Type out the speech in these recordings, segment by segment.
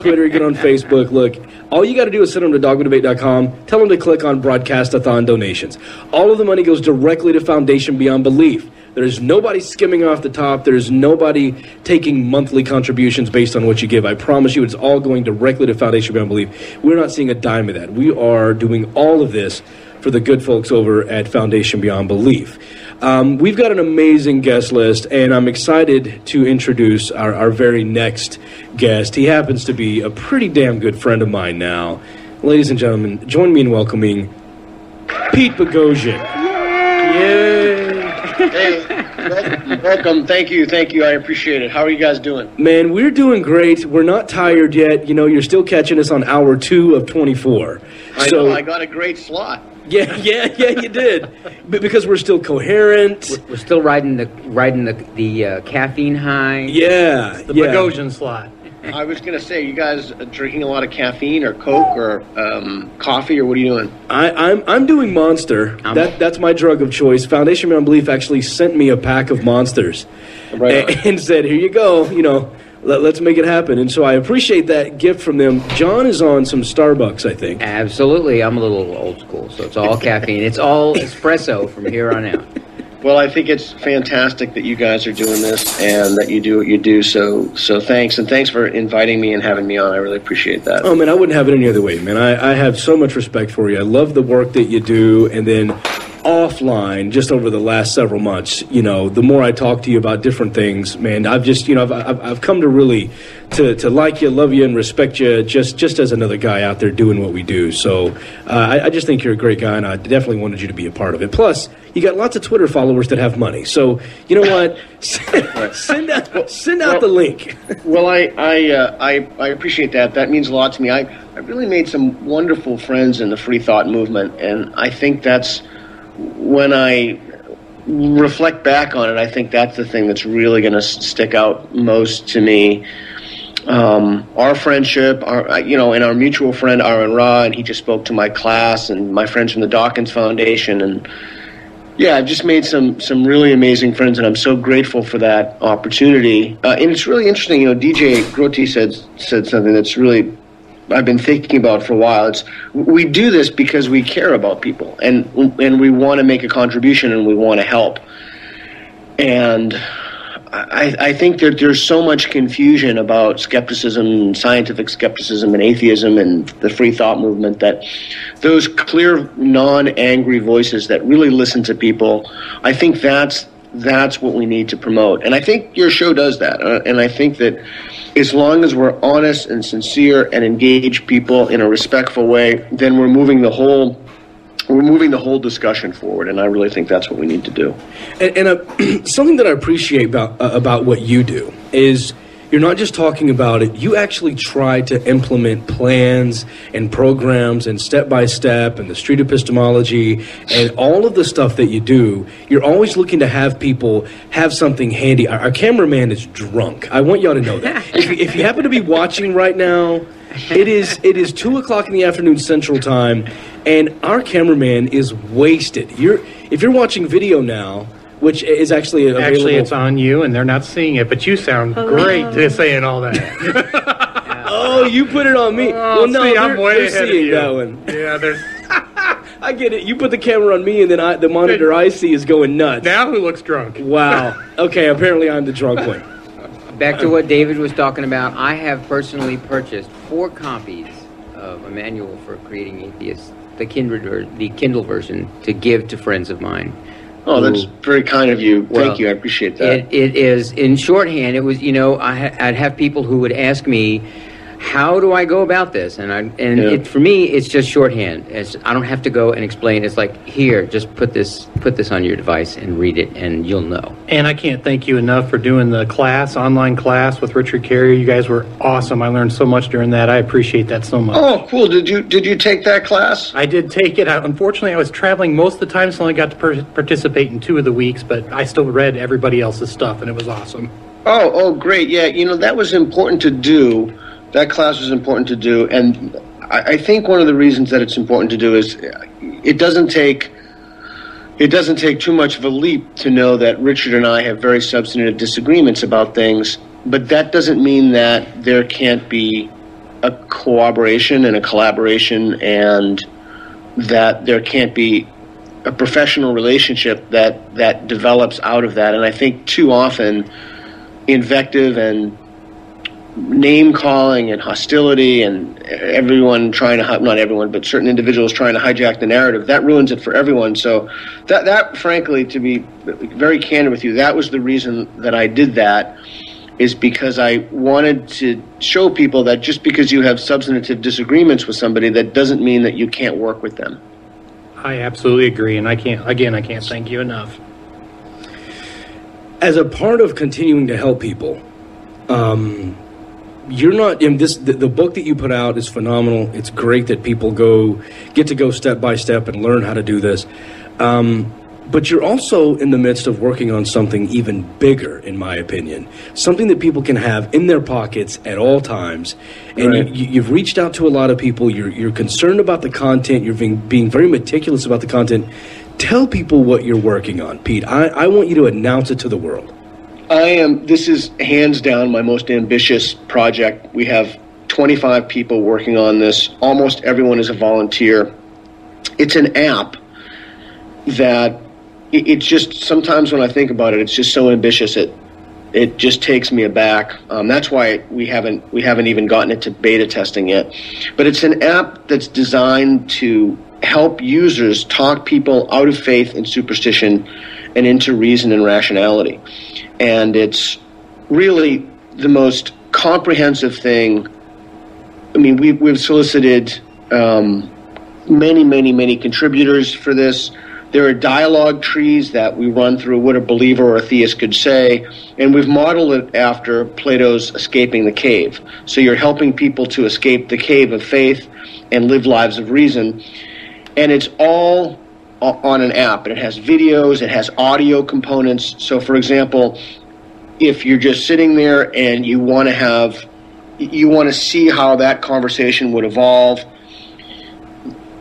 Twitter, get on Facebook. Look, all you got to do is send them to dogmadebate.com. Tell them to click on Broadcast-a-thon donations. All of the money goes directly to Foundation Beyond Belief. There's nobody skimming off the top. There's nobody taking monthly contributions based on what you give. I promise you, it's all going directly to Foundation Beyond Belief. We're not seeing a dime of that. We are doing all of this for the good folks over at Foundation Beyond Belief. We've got an amazing guest list, and I'm excited to introduce our very next guest. He happens to be a pretty damn good friend of mine now. Ladies and gentlemen, join me in welcoming Pete Boghossian. Yay! Hey, welcome. Thank you. I appreciate it. How are you guys doing? Man, we're doing great. We're not tired yet. You know, you're still catching us on hour 2 of 24. I know. I got a great slot. Yeah, you did. But because we're still coherent. We're still riding the caffeine high. Yeah. The Boghossian slot. I was going to say, you guys drinking a lot of caffeine or Coke or coffee, or what are you doing? I'm doing Monster. That's my drug of choice. Foundation Beyond Belief actually sent me a pack of Monsters. Right. And said, here you go, let's make it happen. And so I appreciate that gift from them. John is on some Starbucks, I think. Absolutely. I'm a little old school, so it's all caffeine. It's all espresso from here on out. Well, I think it's fantastic that you guys are doing this and that you do what you do. So thanks. And thanks for inviting me and having me on. I really appreciate that. Oh, man, I wouldn't have it any other way, man. I have so much respect for you. I love the work that you do. And then offline, just over the last several months, the more I talk to you about different things, man, I've just, I've come to really to like you, love you, and respect you just as another guy out there doing what we do. So I just think you're a great guy, and I definitely wanted you to be a part of it. Plus, you got lots of Twitter followers that have money. So, you know what? Send out the link. Well, I appreciate that. That means a lot to me. I really made some wonderful friends in the free thought movement, and I think that's, when I reflect back on it, I think that's the thing that's really going to stick out most to me. Our friendship, and our mutual friend Aaron Ra, and he just spoke to my class, and my friends from the Dawkins Foundation, and yeah, I've just made some really amazing friends, and I'm so grateful for that opportunity. And it's really interesting, DJ Groti said something that's really I've been thinking about for a while. We do this because we care about people, and we want to make a contribution, and we want to help. And I think that there's so much confusion about skepticism, scientific skepticism, and atheism, and the free thought movement, that those clear, non-angry voices that really listen to people, I think that's what we need to promote. And I think your show does that. And I think that as long as we're honest and sincere and engage people in a respectful way, then we're moving the whole discussion forward. And I really think that's what we need to do. And something that I appreciate about what you do is you're not just talking about it. You actually try to implement plans and programs and step-by-step and the street epistemology and all of the stuff that you do. You're always looking to have people have something handy. Our cameraman is drunk. I want y'all to know that. If you happen to be watching right now, it is 2 o'clock in the afternoon Central Time, and our cameraman is wasted. If you're watching video now, which is actually available. Actually, it's on you, and they're not seeing it, but you sound great to saying all that. Oh, you put it on me. Well, no, I'm way ahead of you. That one. Yeah, there's... I get it. You put the camera on me, and then the monitor I see is going nuts. Now who looks drunk? Wow. Okay, apparently I'm the drunk one. Back to what David was talking about, I have personally purchased 4 copies of a manual for creating atheists, the Kindle version, to give to friends of mine. Oh, that's very kind of you. Thank you. I appreciate that. It is, in shorthand, it was, I'd have people who would ask me, how do I go about this? And for me, it's just shorthand. I don't have to go and explain. It's like, here, just put this on your device and read it, and you'll know. And I can't thank you enough for doing the online class with Richard Carrier. You guys were awesome. I learned so much during that. I appreciate that so much. Oh, cool. Did you take that class? I did take it. Unfortunately, I was traveling most of the time, so I only got to participate in 2 of the weeks, but I still read everybody else's stuff, and it was awesome. Oh, great. Yeah, that was important to do. That class was important to do, and I think one of the reasons that it's important to do is it doesn't take too much of a leap to know that Richard and I have very substantive disagreements about things, but that doesn't mean that there can't be a cooperation and a collaboration, and that there can't be a professional relationship that develops out of that. And I think too often invective and name calling and hostility and everyone trying to, not everyone, but certain individuals trying to hijack the narrative, that ruins it for everyone. So that frankly, to be very candid with you, that was the reason that I did that, is because I wanted to show people that just because you have substantive disagreements with somebody, that doesn't mean that you can't work with them. I absolutely agree, and I can't thank you enough. As a part of continuing to help people, you're not in this. The book that you put out is phenomenal. It's great that people get to go step by step and learn how to do this. But you're also in the midst of working on something even bigger, in my opinion, something that people can have in their pockets at all times. And right. You've reached out to a lot of people. You're concerned about the content. You're being very meticulous about the content. Tell people what you're working on, Pete. I want you to announce it to the world. This is hands down my most ambitious project. We have 25 people working on this. Almost everyone is a volunteer. It's an app that it's just, sometimes when I think about it, it's just so ambitious. It just takes me aback. That's why we haven't even gotten it to beta testing yet. But it's an app that's designed to help users talk people out of faith and superstition and into reason and rationality. And it's really the most comprehensive thing. I mean, we've solicited many contributors for this. There are dialogue trees that we run through what a believer or a theist could say, and we've modeled it after Plato's Escaping the Cave. So you're helping people to escape the cave of faith and live lives of reason. And it's all on an app, and it has videos, it has audio components. So, for example, if you're just sitting there and you want to see how that conversation would evolve,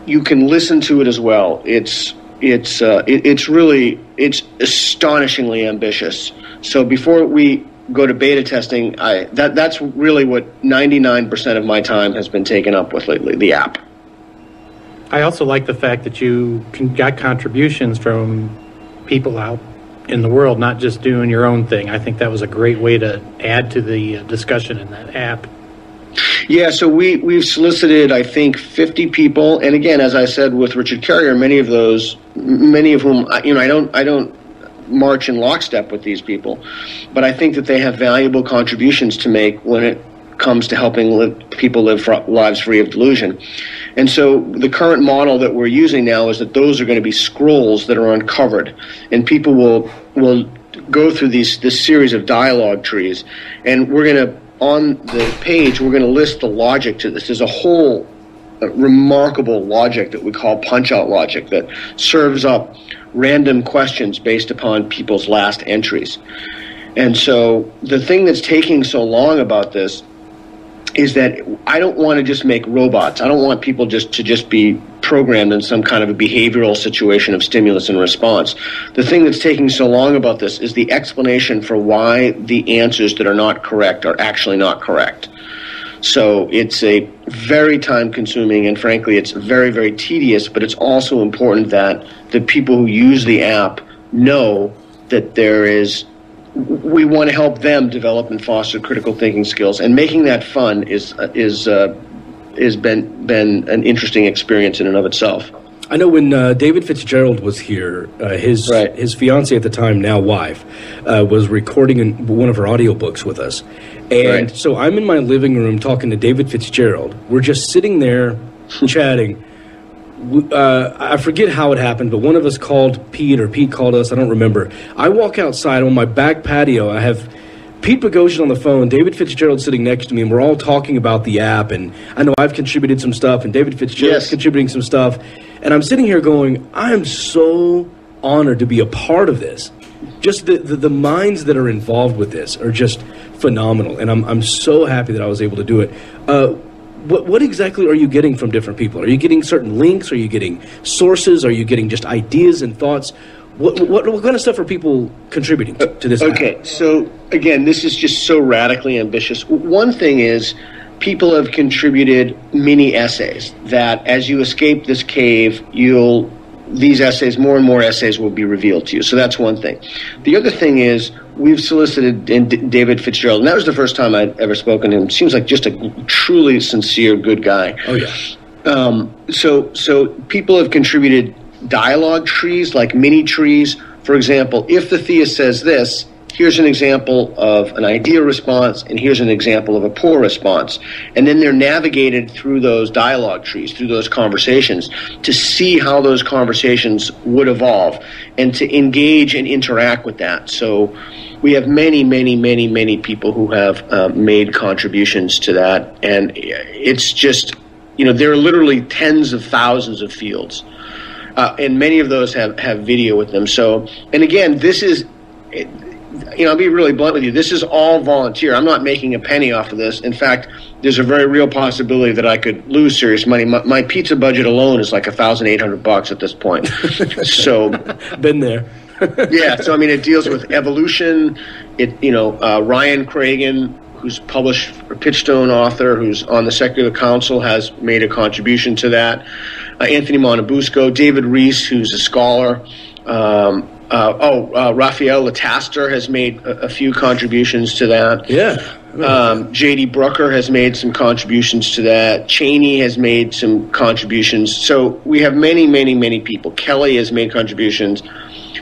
you can listen to it as well. It's astonishingly ambitious. So before we go to beta testing, that's really what 99% of my time has been taken up with lately, the app. I also like the fact that you got contributions from people out in the world, not just doing your own thing. I think that was a great way to add to the discussion in that app. Yeah, so we've solicited, I think, 50 people, and again, as I said with Richard Carrier, many of whom, I don't march in lockstep with these people, but I think that they have valuable contributions to make when it comes to helping people live lives free of delusion. And so the current model that we're using now is that those are going to be scrolls that are uncovered, and people will go through this series of dialogue trees, and we're going to, on the page, we're going to list the logic to this. There's a whole remarkable logic that we call punch-out logic that serves up random questions based upon people's last entries. And so the thing that's taking so long about this is that I don't want to just make robots. I don't want people to just be programmed in some kind of a behavioral situation of stimulus and response. The thing that's taking so long about this is the explanation for why the answers that are not correct are actually not correct. So it's a very time-consuming, and frankly, it's very, very tedious, but it's also important that the people who use the app know that we want to help them develop and foster critical thinking skills, and making that fun has been an interesting experience in and of itself. I know when David Fitzgerald was here, his fiance at the time, now wife, was recording one of her audiobooks with us. And so I'm in my living room talking to David Fitzgerald. We're just sitting there chatting. I forget how it happened, but one of us called Pete, or Pete called us. I don't remember. I walk outside on my back patio. I have Pete Boghossian on the phone, David Fitzgerald sitting next to me, and we're all talking about the app. And I know I've contributed some stuff, and David Fitzgerald's contributing some stuff. And I'm sitting here going, I am so honored to be a part of this. Just the minds that are involved with this are just phenomenal, and I'm so happy that I was able to do it. What exactly are you getting from different people? Are you getting certain links? Are you getting sources? Are you getting just ideas and thoughts? What kind of stuff are people contributing to this? Okay, so again, this is just so radically ambitious. One thing is, people have contributed mini essays that as you escape this cave, these essays, more and more essays will be revealed to you. So that's one thing. The other thing is we've solicited David Fitzgerald, and that was the first time I'd ever spoken to him. Seems like just a truly sincere, good guy. Oh, yeah. So people have contributed dialogue trees, like mini trees. For example, if the theist says this, here's an example of an ideal response, and here's an example of a poor response. And then they're navigated through those dialogue trees, through those conversations, to see how those conversations would evolve and to engage and interact with that. So we have many, many, many, many people who have made contributions to that. And it's just, there are literally tens of thousands of fields. And many of those have video with them. So, and again, this is... I'll be really blunt with you. This is all volunteer. I'm not making a penny off of this. In fact, there's a very real possibility that I could lose serious money. My pizza budget alone is like $1,800 at this point. So, been there. Yeah. So it deals with evolution. Ryan Cragen, who's published a Pitchstone author, who's on the Secular Council, has made a contribution to that. Anthony Montebusco, David Rees, who's a scholar. Raphael Lataster has made a few contributions to that. Yeah. J.D. Brooker has made some contributions to that. Cheney has made some contributions. So we have many, many, many people. Kelly has made contributions.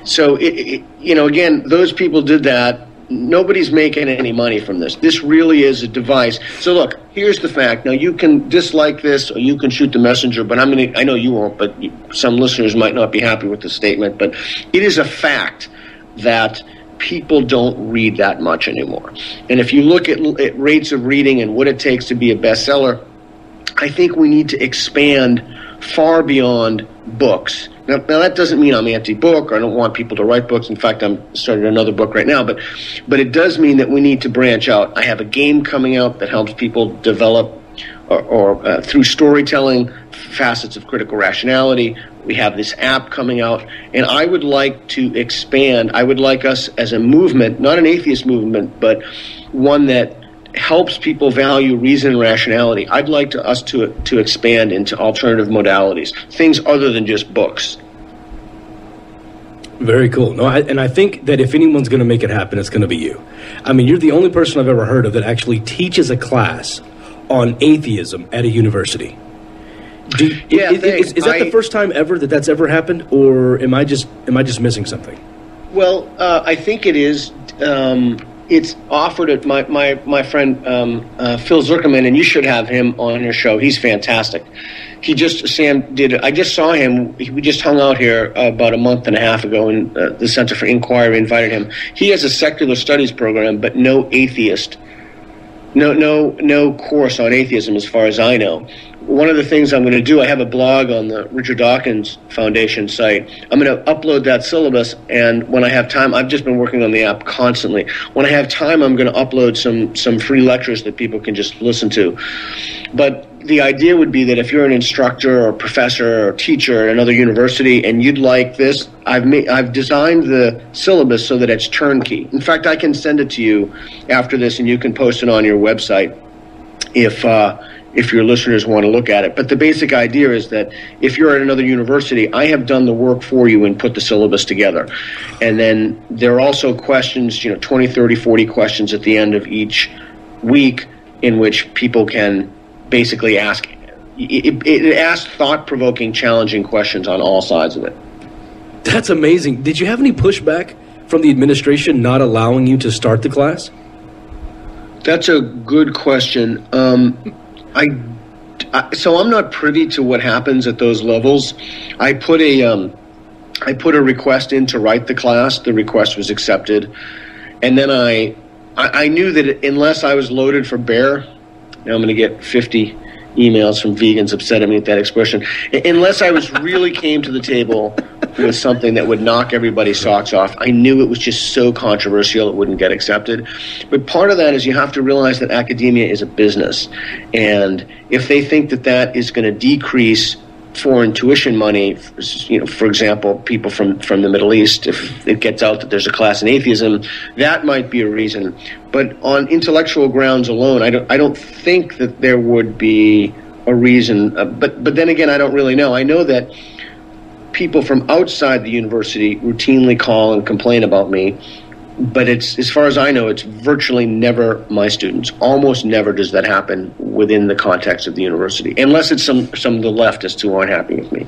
So, again, those people did that. Nobody's making any money from this. This really is a device. So look, here's the fact. Now you can dislike this or you can shoot the messenger, but I know you won't, but some listeners might not be happy with the statement, but it is a fact that people don't read that much anymore. And if you look at rates of reading and what it takes to be a bestseller, I think we need to expand far beyond books. Now that doesn't mean I'm anti-book or I don't want people to write books. In fact, I'm starting another book right now. But it does mean that we need to branch out. I have a game coming out that helps people develop or through storytelling facets of critical rationality. We have this app coming out. And I would like to expand. I would like us as a movement, not an atheist movement, but one that helps people value reason and rationality. I'd like us to expand into alternative modalities, things other than just books. Very cool. No, I think that if anyone's going to make it happen, it's going to be you. You're the only person I've ever heard of that actually teaches a class on atheism at a university. Is that the first time ever that's ever happened, or am I just missing something? Well, I think it is. It's offered at my friend Phil Zuckerman, and you should have him on your show. He's fantastic. I just saw him. We just hung out here about a month and a half ago, and the Center for Inquiry invited him. He has a secular studies program, but no atheist, no course on atheism, as far as I know. One of the things I'm going to do, I have a blog on the Richard Dawkins Foundation site. I'm going to upload that syllabus, and when I have time, I've just been working on the app constantly. When I have time, I'm going to upload some free lectures that people can just listen to. But the idea would be that if you're an instructor or professor or teacher at another university and you'd like this, I've designed the syllabus so that it's turnkey. In fact, I can send it to you after this, and you can post it on your website if your listeners want to look at it. But the basic idea is that if you're at another university, I have done the work for you and put the syllabus together. And then there are also questions, 20, 30, 40 questions at the end of each week in which people can basically ask. It asks thought-provoking, challenging questions on all sides of it. That's amazing. Did you have any pushback from the administration not allowing you to start the class? That's a good question. So I'm not privy to what happens at those levels. I put a request in to write the class. The request was accepted, and then I knew that unless I was loaded for bear, now I'm going to get 50 emails from vegans upset at me at that expression. Unless I really came to the table with something that would knock everybody's socks off, I knew it was just so controversial it wouldn't get accepted. But part of that is you have to realize that academia is a business. And if they think that is going to decrease foreign tuition money, for example, people from the Middle East, if it gets out that there's a class in atheism, that might be a reason. But on intellectual grounds alone, I don't think that there would be a reason. But then again, I don't really know. I know that people from outside the university routinely call and complain about me. But it's, as far as I know, it's virtually never my students. Almost never does that happen within the context of the university, unless it's some of the leftists who aren't happy with me.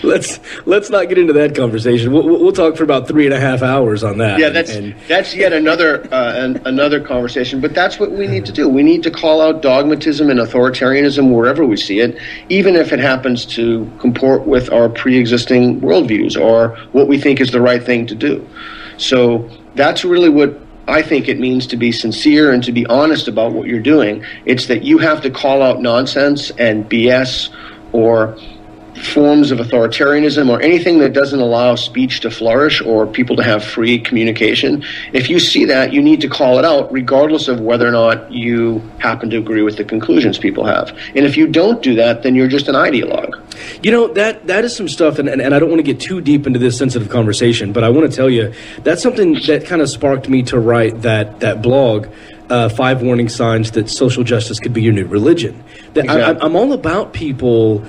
Let's not get into that conversation. We'll talk for about 3.5 hours on that. Yeah, that's yet another conversation. But that's what we need to do. We need to call out dogmatism and authoritarianism wherever we see it, even if it happens to comport with our pre-existing worldviews or what we think is the right thing to do. So that's really what I think it means to be sincere and to be honest about what you're doing. It's that you have to call out nonsense and BS or forms of authoritarianism or anything that doesn't allow speech to flourish or people to have free communication. If you see that, you need to call it out regardless of whether or not you happen to agree with the conclusions people have. And if you don't do that, then you're just an ideologue. You know, that is some stuff, and I don't want to get too deep into this sensitive conversation, but I want to tell you, that's something that kind of sparked me to write that blog, 5 Warning Signs That Social Justice Could Be Your New Religion. Exactly. I'm all about people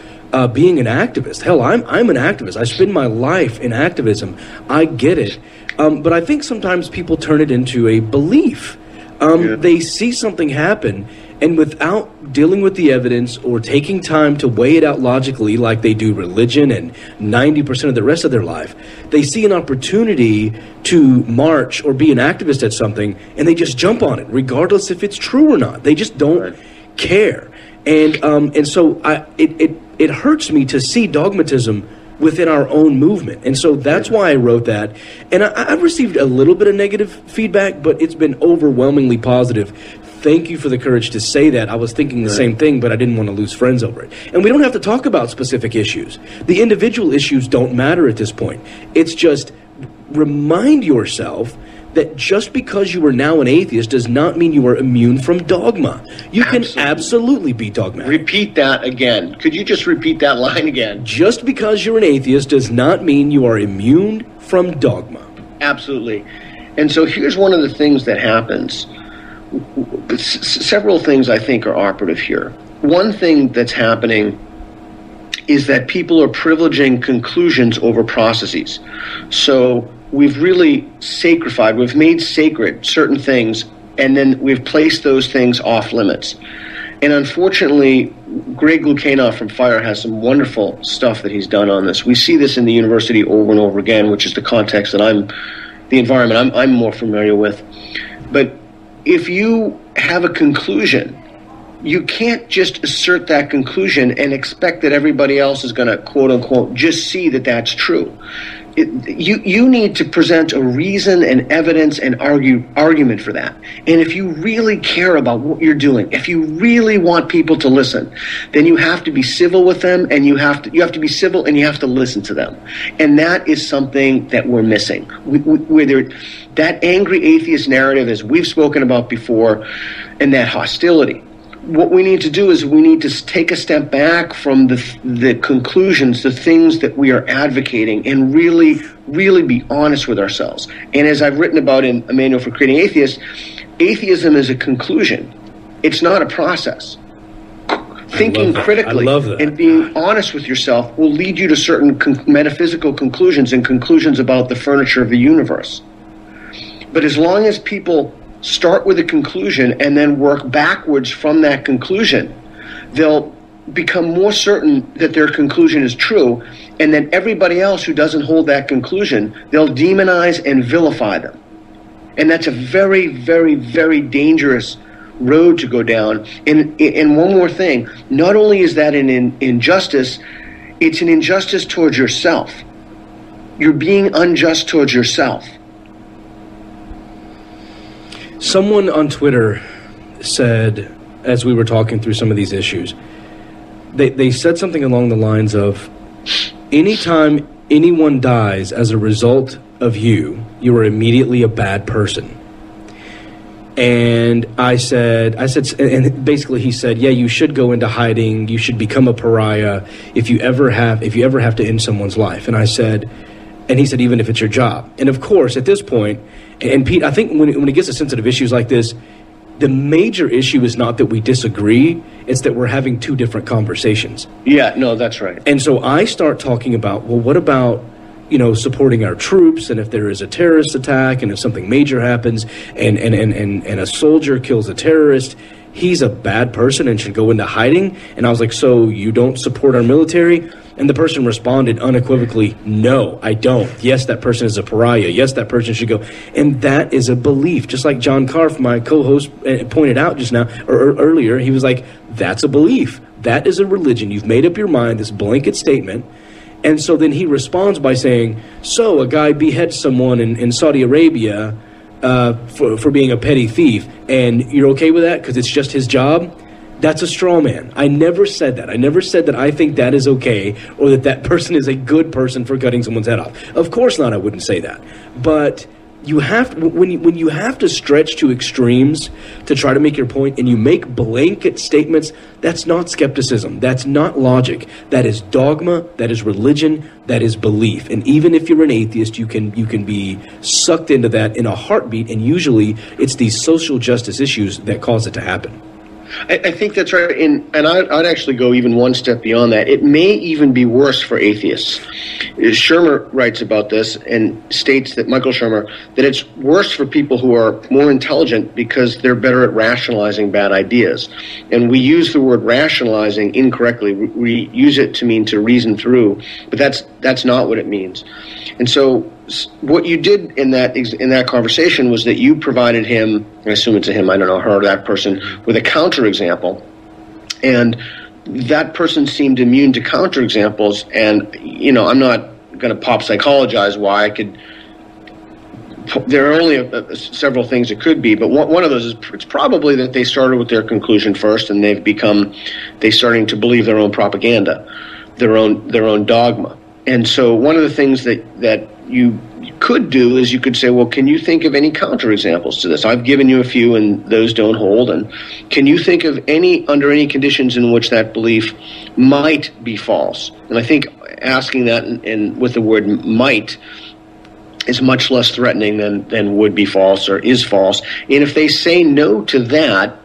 being an activist. Hell, I'm an activist. I spend my life in activism. I get it. But I think sometimes people turn it into a belief. They see something happen, and without dealing with the evidence or taking time to weigh it out logically like they do religion and 90% of the rest of their life, they see an opportunity to march or be an activist at something, and they just jump on it, regardless if it's true or not. They just don't care. And so it hurts me to see dogmatism within our own movement. And so that's why I wrote that. And I've received a little bit of negative feedback, but it's been overwhelmingly positive. Thank you for the courage to say that. I was thinking the same thing, but I didn't want to lose friends over it. And we don't have to talk about specific issues. The individual issues don't matter at this point. It's just remind yourself that just because you are now an atheist does not mean you are immune from dogma. You can absolutely be dogmatic. Repeat that again. Could you just repeat that line again? Just because you're an atheist does not mean you are immune from dogma. Absolutely. And so here's one of the things that happens. Several things I think are operative here. One thing that's happening is that people are privileging conclusions over processes. So we've really sacrified, we've made sacred certain things, and then we've placed those things off limits. And unfortunately, Greg Lukianoff from FIRE has some wonderful stuff that he's done on this. We see this in the university over and over again, which is the context that the environment I'm more familiar with. But if you have a conclusion, you can't just assert that conclusion and expect that everybody else is going to, quote unquote, just see that that's true. You need to present a reason and evidence and argument for that. And if you really care about what you're doing, if you really want people to listen, then you have to be civil with them, and you have to be civil, and you have to listen to them. And that is something that we're missing. Whether that angry atheist narrative, as we've spoken about before, and that hostility. What we need to do is we need to take a step back from the conclusions, the things that we are advocating, and really, really be honest with ourselves. And as I've written about in A Manual for Creating Atheists, atheism is a conclusion. It's not a process. Thinking critically and being honest with yourself will lead you to certain metaphysical conclusions and conclusions about the furniture of the universe. But as long as people start with a conclusion and then work backwards from that conclusion, they'll become more certain that their conclusion is true, and then everybody else who doesn't hold that conclusion, they'll demonize and vilify them. And that's a very, very, very dangerous road to go down. And one more thing, not only is that an injustice, it's an injustice towards yourself. You're being unjust towards yourself. Someone on Twitter said, as we were talking through some of these issues, they said something along the lines of, anytime anyone dies as a result of you, you are immediately a bad person. And I said, and basically he said, yeah, you should go into hiding. You should become a pariah if you ever have to end someone's life. And I said, and he said, even if it's your job. And of course, at this point, and Pete, I think when it gets to sensitive issues like this, the major issue is not that we disagree, it's that we're having two different conversations. Yeah, no, that's right. And so I start talking about, well, what about, supporting our troops, and if there is a terrorist attack, and if something major happens, and a soldier kills a terrorist, he's a bad person and should go into hiding. And I was like, so you don't support our military? And the person responded unequivocally, no, I don't. Yes, that person is a pariah. Yes, that person should go. And that is a belief. Just like John Karff, my co-host, pointed out just now, or earlier, he was like, that's a belief. That is a religion. You've made up your mind, this blanket statement. And so then he responds by saying, so a guy beheads someone in Saudi Arabia for being a petty thief, and you're okay with that because it's just his job? That's a straw man. I never said that. I never said that I think that is okay, or that person is a good person for cutting someone's head off. Of course not, I wouldn't say that. But you have when you have to stretch to extremes to try to make your point, and you make blanket statements, that's not skepticism. That's not logic. That is dogma. That is religion. That is belief. And even if you're an atheist, you can be sucked into that in a heartbeat. And usually, it's these social justice issues that cause it to happen. I think that's right, and I'd actually go even one step beyond that. It may even be worse for atheists. Shermer writes about this and states that, Michael Shermer, that it's worse for people who are more intelligent because they're better at rationalizing bad ideas. And we use the word rationalizing incorrectly. We use it to mean to reason through, but that's not what it means. And so what you did in that conversation was that you provided him, I assume it's a him, I don't know, her or that person, with a counterexample. And that person seemed immune to counterexamples. And, I'm not going to pop psychologize why I could. There are only several things it could be, but one of those is it's probably that they started with their conclusion first, and they're starting to believe their own propaganda, their own dogma. And so one of the things that you could do is you could say, well, can you think of any counterexamples to this? I've given you a few, and those don't hold. And can you think of under any conditions in which that belief might be false? And I think asking that and with the word might is much less threatening than would be false or is false. And if they say no to that,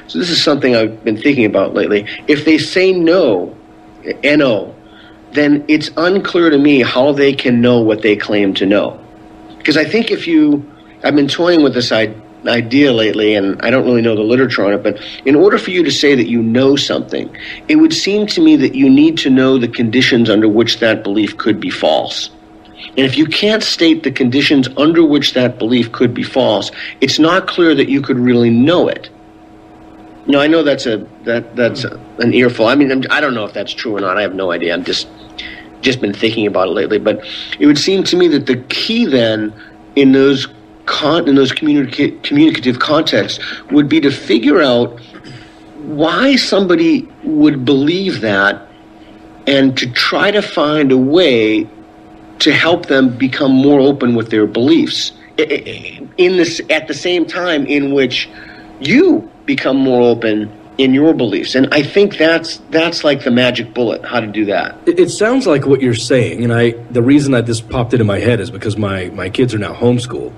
so this is something I've been thinking about lately, if they say no, N-O, then it's unclear to me how they can know what they claim to know. Because I think I've been toying with this idea lately, and I don't really know the literature on it, but in order for you to say that you know something, it would seem to me that you need to know the conditions under which that belief could be false. And if you can't state the conditions under which that belief could be false, it's not clear that you could really know it. I know that's an earful. I mean, I don't know if that's true or not. I have no idea. I'm just been thinking about it lately. But it would seem to me that the key then in those communicative contexts would be to figure out why somebody would believe that, and to try to find a way to help them become more open with their beliefs at the same time in which you become more open in your beliefs. And I think that's like the magic bullet, how to do that. It sounds like what you're saying, and the reason that this popped into my head is because my kids are now homeschooled,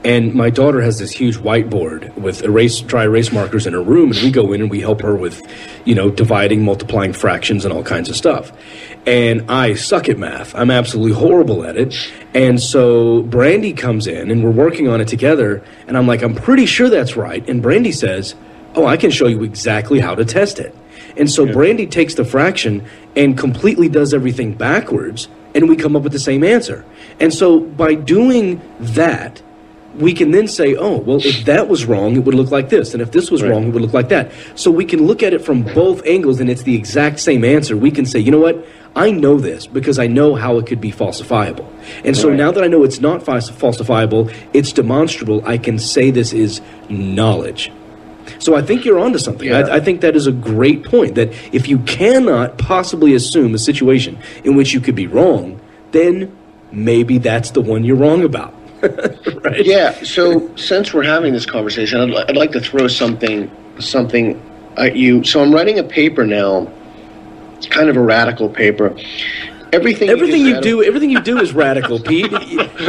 and my daughter has this huge whiteboard with dry erase markers in her room, and we go in and we help her with, dividing, multiplying fractions and all kinds of stuff. And I suck at math. I'm absolutely horrible at it. And so Brandy comes in, and we're working on it together, and I'm like, I'm pretty sure that's right. And Brandy says, oh, I can show you exactly how to test it. And so Brandy takes the fraction and completely does everything backwards, and we come up with the same answer. And so by doing that, we can then say, oh, well, if that was wrong, it would look like this. And if this was wrong, it would look like that. So we can look at it from both angles, and it's the exact same answer. We can say, you know what? I know this because I know how it could be falsifiable. And so now that I know it's not falsifiable, it's demonstrable, I can say this is knowledge. So I think you're onto something. Yeah. I think that is a great point, that if you cannot possibly assume a situation in which you could be wrong, then maybe that's the one you're wrong about. Right? Yeah. So since we're having this conversation, I'd like to throw something at you. So I'm writing a paper now, kind of a radical paper. Everything you do is radical, Pete.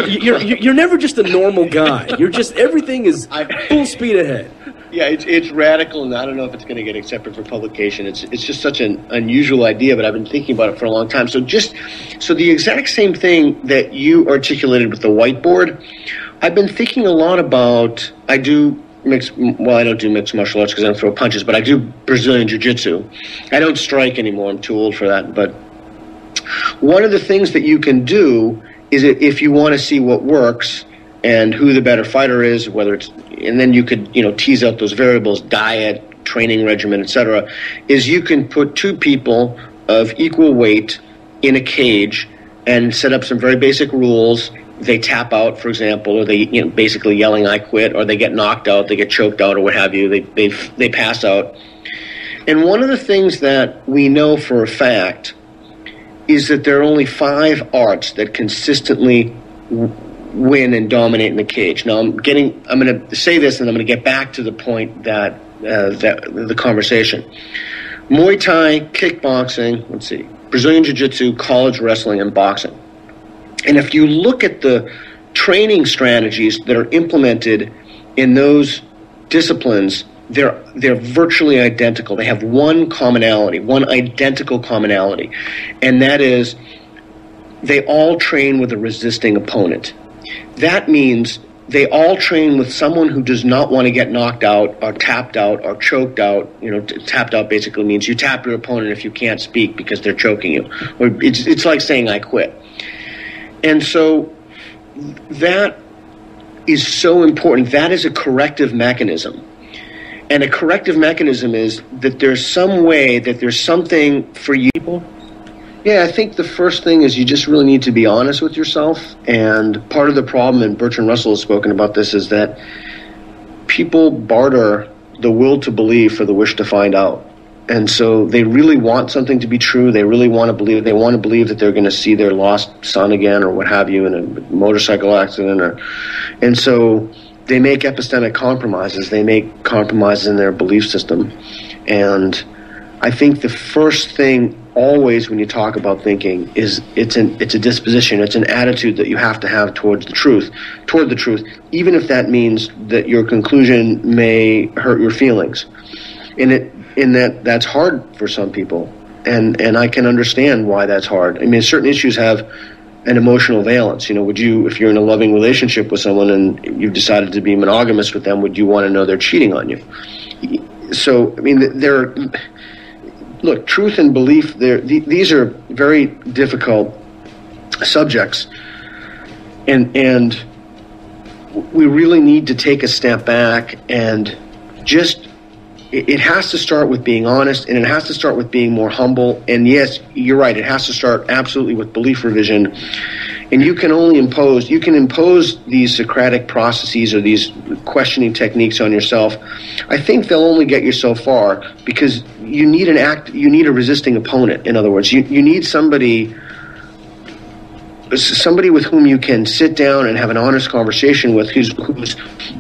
You're never just a normal guy. You're just, everything is full speed ahead. Yeah, it's radical, and I don't know if it's going to get accepted for publication. It's just such an unusual idea, but I've been thinking about it for a long time. So the exact same thing that you articulated with the whiteboard, I've been thinking a lot about. I don't do mixed martial arts because I don't throw punches, but I do Brazilian Jiu-Jitsu. I don't strike anymore. I'm too old for that. But one of the things that you can do is if you want to see what works and who the better fighter is, and then you could, tease out those variables, diet, training regimen, etc., is you can put two people of equal weight in a cage and set up some very basic rules. They tap out, for example, or they basically yelling "I quit," or they get knocked out, they get choked out, or what have you. They pass out. And one of the things that we know for a fact is that there are only 5 arts that consistently win and dominate in the cage. Now I'm going to say this, and I'm going to get back to the point that the conversation. Muay Thai, kickboxing, Brazilian Jiu-Jitsu, college wrestling, and boxing. And if you look at the training strategies that are implemented in those disciplines, they're virtually identical. They have one identical commonality, and that is they all train with a resisting opponent. That means they all train with someone who does not want to get knocked out or tapped out or choked out. Tapped out basically means you tap your opponent if you can't speak because they're choking you. Or it's like saying "I quit." And so that is so important. That is a corrective mechanism. And a corrective mechanism is that there's some way, that there's something for you. Yeah, I think the first thing is you just really need to be honest with yourself. And part of the problem, and Bertrand Russell has spoken about this, is that people barter the will to believe for the wish to find out. And so they really want something to be true. They really want to believe. They want to believe that they're going to see their lost son again, or what have you, in a motorcycle accident. And so they make epistemic compromises. They make compromises in their belief system. And I think the first thing always when you talk about thinking is it's a disposition. It's an attitude that you have to have toward the truth, even if that means that your conclusion may hurt your feelings. That's hard for some people, and I can understand why that's hard. I mean, certain issues have an emotional valence. Would you, if you're in a loving relationship with someone and you've decided to be monogamous with them, would you want to know they're cheating on you? So, I mean, look, truth and belief, these are very difficult subjects, and we really need to take a step back and just. It has to start with being honest, and it has to start with being more humble. And yes, you're right, it has to start absolutely with belief revision. And you can impose these Socratic processes or these questioning techniques on yourself. I think they'll only get you so far, because you need a resisting opponent. In other words, you need somebody with whom you can sit down and have an honest conversation with, who's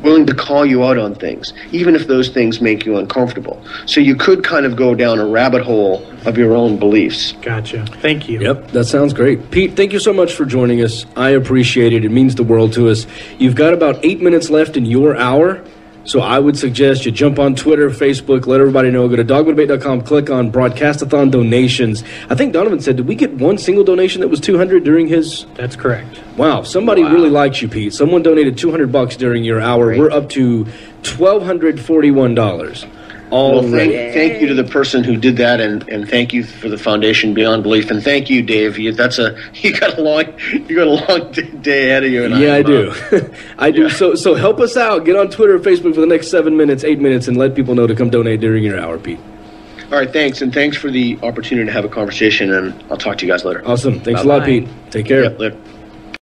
willing to call you out on things, even if those things make you uncomfortable. So you could kind of go down a rabbit hole of your own beliefs. Gotcha. Thank you. Yep, that sounds great. Pete, thank you so much for joining us. I appreciate it. It means the world to us. You've got about 8 minutes left in your hour. So I would suggest you jump on Twitter, Facebook, let everybody know. Go to dogmadebate.com, click on Broadcastathon donations. I think Donovan said, did we get one single donation that was $200 during his? That's correct. Wow, somebody really likes you, Pete. Someone donated $200 during your hour. Great. We're up to $1,241. Well, thank you to the person who did that, and thank you for the Foundation Beyond Belief, and thank you, Dave. You got a long day ahead of you. And I do. I do. So help us out. Get on Twitter or Facebook for the next 8 minutes, and let people know to come donate during your hour, Pete. All right, thanks, and thanks for the opportunity to have a conversation, and I'll talk to you guys later. Awesome. Thanks a lot, Pete. Take care. Yep, later.